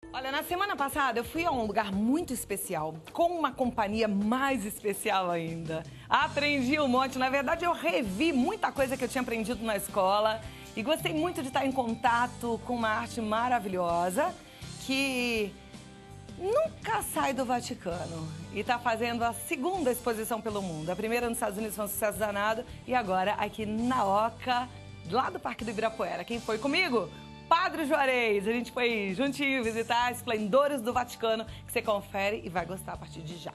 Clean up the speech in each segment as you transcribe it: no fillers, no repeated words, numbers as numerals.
Olha, na semana passada eu fui a um lugar muito especial, com uma companhia mais especial ainda. Aprendi um monte, na verdade eu revi muita coisa que eu tinha aprendido na escola e gostei muito de estar em contato com uma arte maravilhosa que nunca sai do Vaticano e está fazendo a segunda exposição pelo mundo. A primeira nos Estados Unidos foi um sucesso danado e agora aqui na Oca, lá do Parque do Ibirapuera. Quem foi comigo? Padre Juarez. A gente foi juntinho visitar Esplendores do Vaticano, que você confere e vai gostar a partir de já.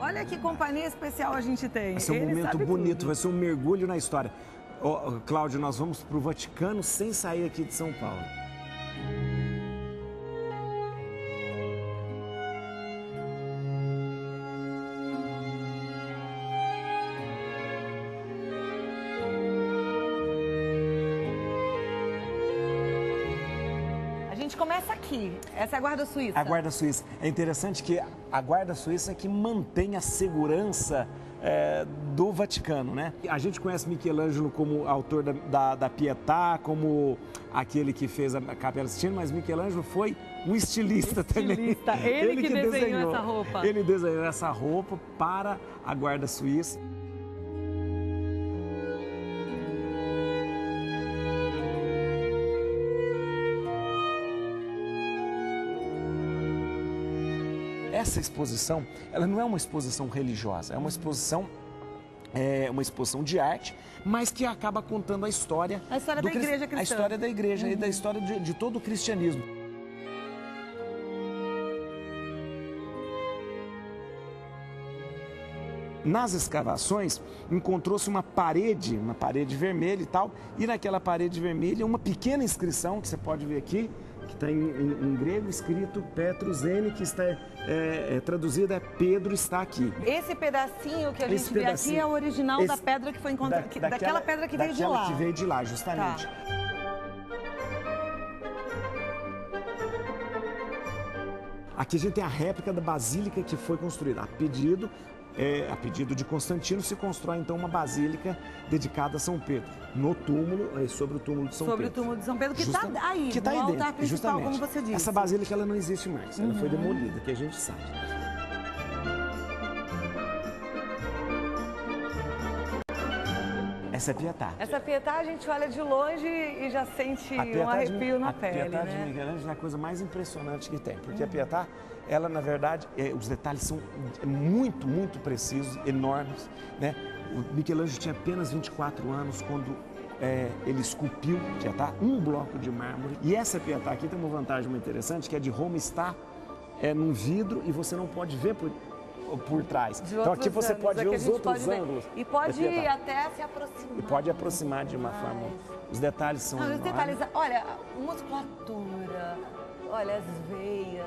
Olha que companhia especial a gente tem. Vai ser um momento bonito, vai ser um mergulho na história. Cláudio, nós vamos para o Vaticano sem sair aqui de São Paulo. A gente começa aqui. Essa é a Guarda Suíça. A Guarda Suíça. É interessante que a Guarda Suíça é que mantém a segurança do Vaticano, né? A gente conhece Michelangelo como autor da Pietà, como aquele que fez a Capela Sistina, mas Michelangelo foi um estilista também. Ele que desenhou essa roupa. Ele desenhou essa roupa para a Guarda Suíça. Essa exposição, ela não é uma exposição religiosa, é uma exposição de arte, mas que acaba contando a história da igreja cristã. A história da igreja e da história de todo o cristianismo. Nas escavações, encontrou-se uma parede vermelha e tal, e naquela parede vermelha uma pequena inscrição, que você pode ver aqui, que está em grego, escrito Petrus N, que está traduzida Pedro está aqui. Esse pedacinho que a gente vê aqui é o original da pedra que foi encontrada, daquela pedra que veio de lá. Daquela que veio de lá, justamente. Tá. Aqui a gente tem a réplica da basílica que foi construída. A pedido de Constantino, se constrói então uma basílica dedicada a São Pedro, no túmulo, sobre o túmulo de São Pedro. Sobre o túmulo de São Pedro, que está aí, que tá no aí altar dentro, principal, justamente. como você disse. Essa basílica ela não existe mais, ela foi demolida, que a gente sabe. Essa é Pietà. Essa Pietà a gente olha de longe e já sente um arrepio na pele, A Pietà né? de Michelangelo é a coisa mais impressionante que tem, porque a Pietà, ela na verdade, os detalhes são muito, muito precisos, enormes, né? O Michelangelo tinha apenas 24 anos quando ele esculpiu Pietà, um bloco de mármore. E essa Pietà aqui tem uma vantagem muito interessante, que é de Roma está num vidro e você não pode ver por trás. Então aqui você pode ver os outros ângulos. E pode até se aproximar. E pode aproximar de uma forma. Os detalhes são enormes. Os detalhes, olha, musculatura, olha as veias.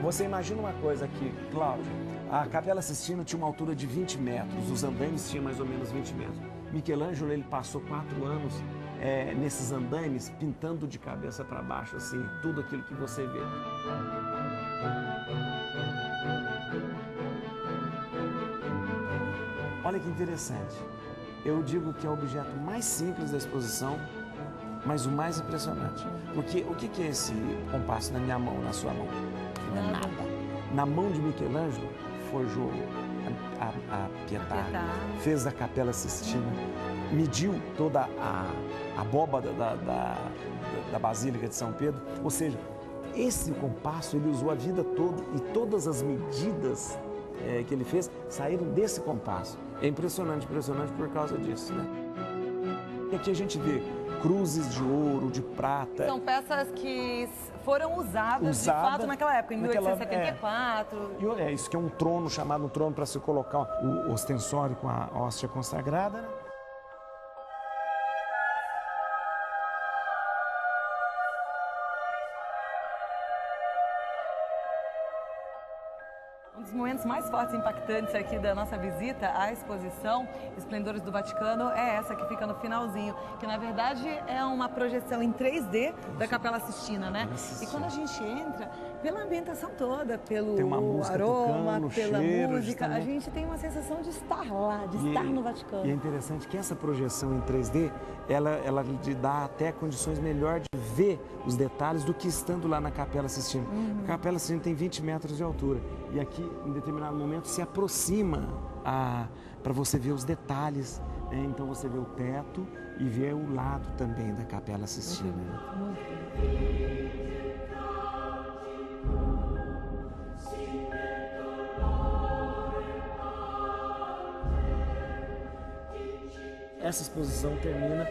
Você imagina uma coisa aqui, Cláudio. A Capela Sistina tinha uma altura de 20 metros, os andaimes tinham mais ou menos 20 metros. Michelangelo, ele passou 4 anos nesses andaimes, pintando de cabeça para baixo, assim, tudo aquilo que você vê. Olha que interessante. Eu digo que é o objeto mais simples da exposição, mas o mais impressionante. Porque o que é esse compasso na minha mão, na sua mão? Não é nada. Na mão de Michelangelo, forjou a Pietà, fez a Capela Sistina, mediu toda a abóbada da Basílica de São Pedro. Ou seja, esse compasso ele usou a vida toda e todas as medidas que ele fez saíram desse compasso. É impressionante por causa disso, né? E aqui a gente vê cruzes de ouro, de prata. São peças que foram usadas de fato naquela época, em 1874. Isso que é um trono, chamado um trono para se colocar o ostensório com a hóstia consagrada, né? Um dos momentos momentos mais fortes e impactantes aqui da nossa visita à exposição Esplendores do Vaticano é essa que fica no finalzinho, que na verdade é uma projeção em 3D da Capela Sistina, né? E quando a gente entra, pela ambientação toda, pelo tem uma música aroma, tocando, pela cheiro, música, justamente. a gente tem uma sensação de estar lá, de estar no Vaticano. E é interessante que essa projeção em 3D, ela lhe dá até condições melhores de ver os detalhes do que estando lá na Capela Sistina. A Capela Sistina tem 20 metros de altura e aqui, em determinado momento, se aproxima para você ver os detalhes. Né? Então você vê o teto e vê o lado também da Capela Sistina. Essa exposição termina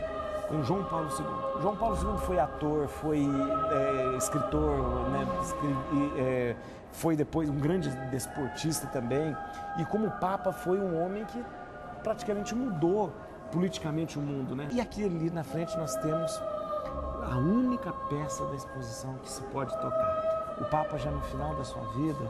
com João Paulo II. João Paulo II foi ator, foi escritor, né? Foi depois um grande desportista também. E como Papa foi um homem que praticamente mudou politicamente o mundo, né? E aqui ali na frente nós temos a única peça da exposição que se pode tocar. O Papa já no final da sua vida,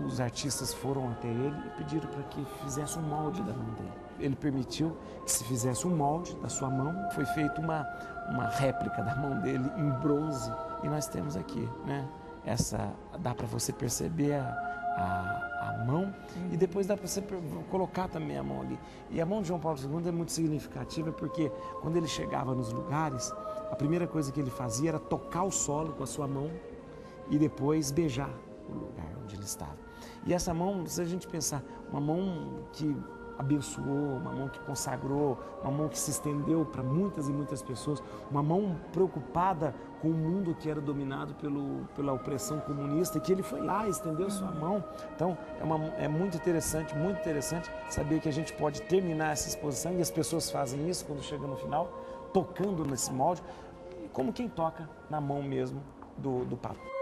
os artistas foram até ele e pediram para que fizesse um molde da mão dele. Ele permitiu que se fizesse um molde da sua mão. Foi feita uma réplica da mão dele em bronze. E nós temos aqui, né? Dá para você perceber a mão e depois dá para você colocar também a mão ali. E a mão de João Paulo II é muito significativa porque quando ele chegava nos lugares, a primeira coisa que ele fazia era tocar o solo com a sua mão e depois beijar o lugar onde ele estava. E essa mão, se a gente pensar, uma mão que abençoou, uma mão que consagrou, uma mão que se estendeu para muitas e muitas pessoas, uma mão preocupada com o mundo que era dominado pela opressão comunista e que ele foi lá e estendeu sua mão. Então, é muito interessante saber que a gente pode terminar essa exposição e as pessoas fazem isso quando chegam no final, tocando nesse molde, como quem toca na mão mesmo do Papa.